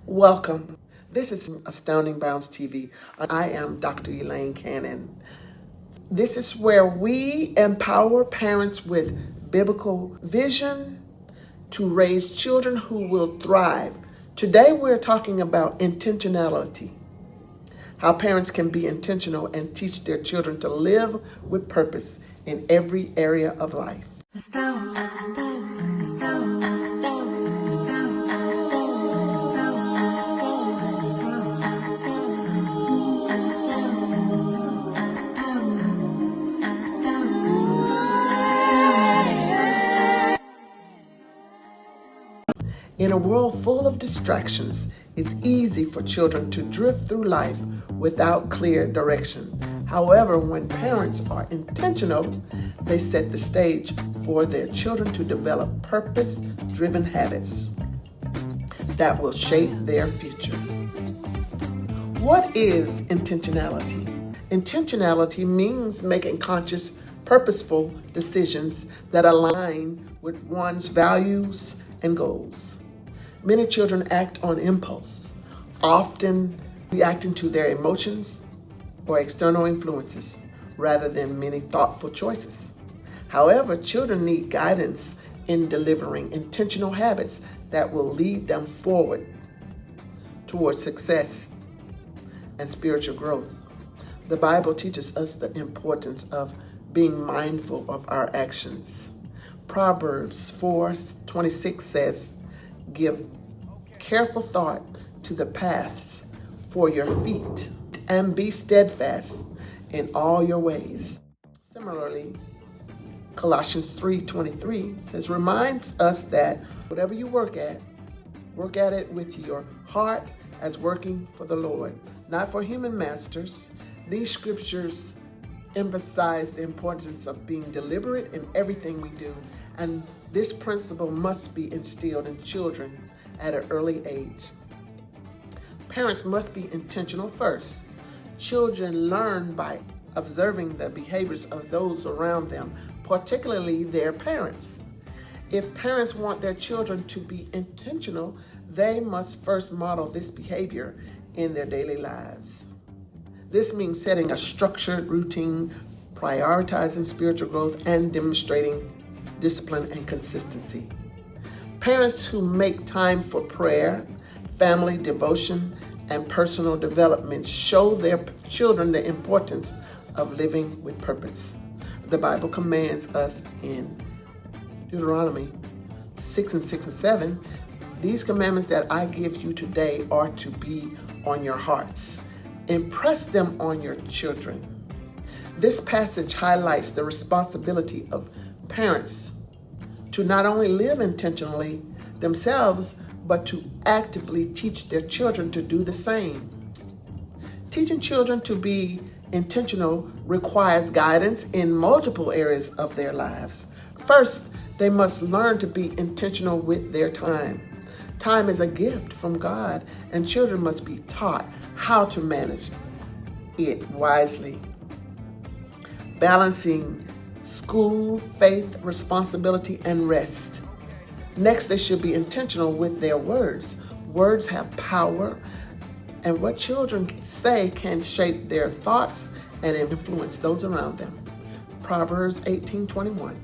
Welcome. This is Astounding Bounds TV. I am Dr. Elane Cannon. This is where we empower parents with biblical vision to raise children who will thrive. Today we're talking about intentionality. How parents can be intentional and teach their children to live with purpose in every area of life. In a world full of distractions, it's easy for children to drift through life without clear direction. However, when parents are intentional, they set the stage for their children to develop purpose-driven habits that will shape their future. What is intentionality? Intentionality means making conscious, purposeful decisions that align with one's values and goals. Many children act on impulse, often reacting to their emotions or external influences rather than many thoughtful choices. However, children need guidance in delivering intentional habits that will lead them forward towards success and spiritual growth. The Bible teaches us the importance of being mindful of our actions. Proverbs 4:26 says, "Give careful thought to the paths for your feet, and be steadfast in all your ways." Similarly, Colossians 3:23 says, reminds us that whatever you work at it with your heart as working for the Lord, not for human masters. These scriptures emphasize the importance of being deliberate in everything we do, and this principle must be instilled in children at an early age. Parents must be intentional first. Children learn by observing the behaviors of those around them, particularly their parents. If parents want their children to be intentional, they must first model this behavior in their daily lives. This means setting a structured routine, prioritizing spiritual growth, and demonstrating discipline and consistency. Parents who make time for prayer, family devotion, and personal development show their children the importance of living with purpose. The Bible commands us in Deuteronomy 6:6-7, "These commandments that I give you today are to be on your hearts. Impress them on your children." This passage highlights the responsibility of parents to not only live intentionally themselves, but to actively teach their children to do the same. Teaching children to be intentional requires guidance in multiple areas of their lives. First, they must learn to be intentional with their time. Time is a gift from God, and children must be taught how to manage it wisely. Balancing school, faith, responsibility, and rest. Next, they should be intentional with their words. Words have power, and what children say can shape their thoughts and influence those around them. Proverbs 18:21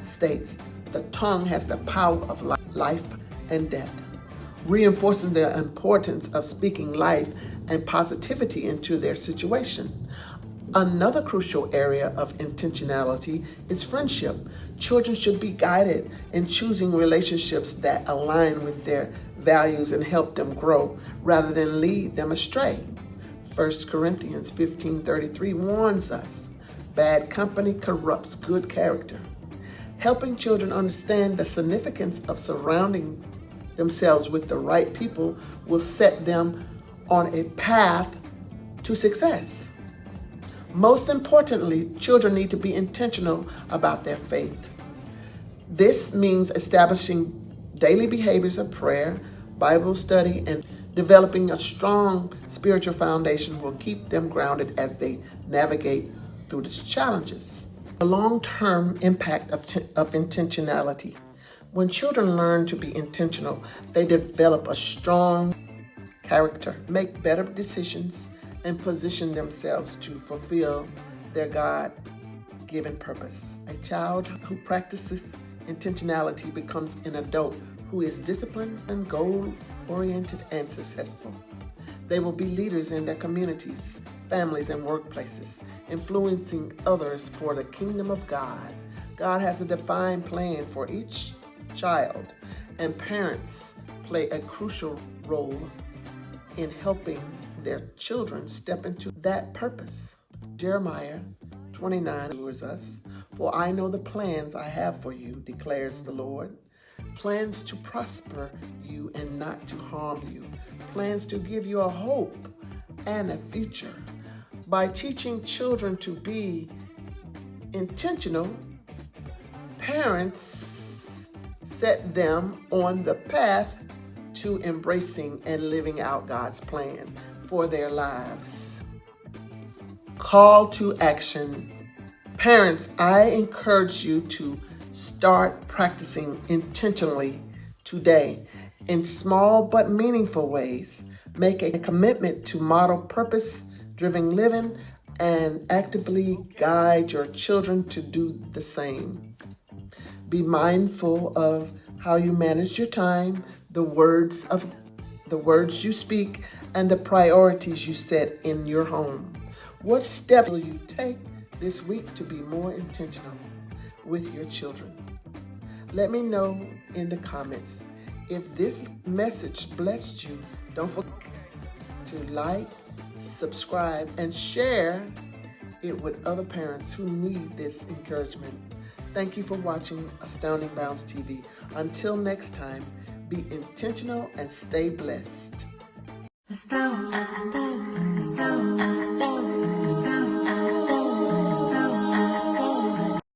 states, "The tongue has the power of life and death," reinforcing the importance of speaking life and positivity into their situation. Another crucial area of intentionality is friendship. Children should be guided in choosing relationships that align with their values and help them grow rather than lead them astray. 1 Corinthians 15:33 warns us, "Bad company corrupts good character." Helping children understand the significance of surrounding themselves with the right people will set them on a path to success. Most importantly, children need to be intentional about their faith. This means establishing daily behaviors of prayer, Bible study, and developing a strong spiritual foundation will keep them grounded as they navigate through these challenges. The long-term impact of intentionality. When children learn to be intentional, they develop a strong character, make better decisions, and position themselves to fulfill their God-given purpose. A child who practices intentionality becomes an adult who is disciplined and goal-oriented and successful. They will be leaders in their communities, families, and workplaces, influencing others for the kingdom of God. God has a defined plan for each child, and parents play a crucial role in helping their children step into that purpose. Jeremiah 29 assures us, "For I know the plans I have for you, declares the Lord, plans to prosper you and not to harm you, plans to give you a hope and a future." By teaching children to be intentional, parents set them on the path to embracing and living out God's plan for their lives. Call to action. Parents, I encourage you to start practicing intentionally today in small but meaningful ways. Make a commitment to model purpose-driven living and actively guide your children to do the same. Be mindful of how you manage your time, the words you speak, and the priorities you set in your home. What steps will you take this week to be more intentional with your children? Let me know in the comments. If this message blessed you, don't forget to like, subscribe, and share it with other parents who need this encouragement. Thank you for watching Astounding Bounds TV. Until next time, be intentional and stay blessed.